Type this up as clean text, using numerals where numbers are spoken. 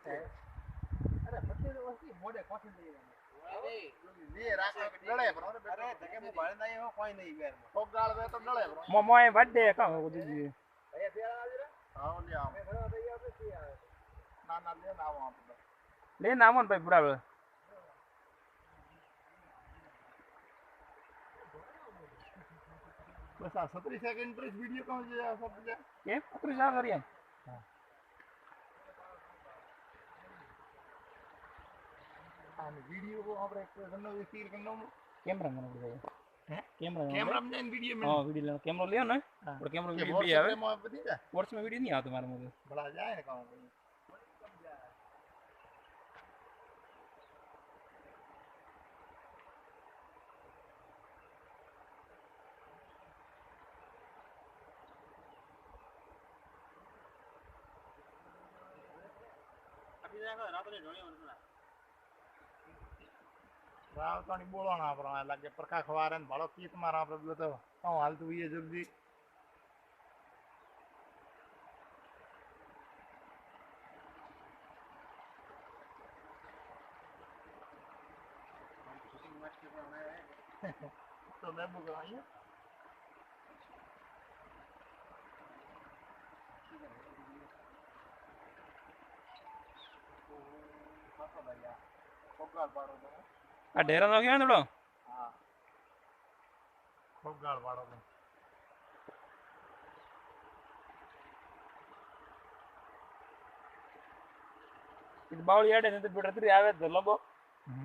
અરે બધી વસ્તી મોડે કોઠી દઈ મોય બર્થડે કા દીદી લે નામ ભાઈ બરાબર બસ આ 37 સેકન્ડ પર વિડિયો કહો છે આ सब કેમ 37 આ કરી આ વિડિયો કો આપણે કરનો સ્ટીલ કરનો કેમેરા મને બોલે હે કેમેરા में वीडियो में हां वीडियो कैमरा लियो ना और कैमरा वीडियो भी आवे व्हाट्स में वीडियो नहीं आता तुम्हारे मुझे बड़ा जाए ना काम अभी देखो रात ने ढोणी बनना રાવતાની બોલાણા આપણે લાગે પ્રકાશ વારે ને ભાડો કીત માર આપણે બોલો તો હું હાલતું એ જલ્દી તો મેં બોલાવી કોકરાલ પાડો તો આ ઢેરા નો ગયા થોડો હા ખૂબ ગાળ પાડો તો ಇದು ಬಾವಳಿ ಯಾಡೆ ನಿಂತು ಬಿಡ್ರಿ ಆವೇದ ಲಂಬೋ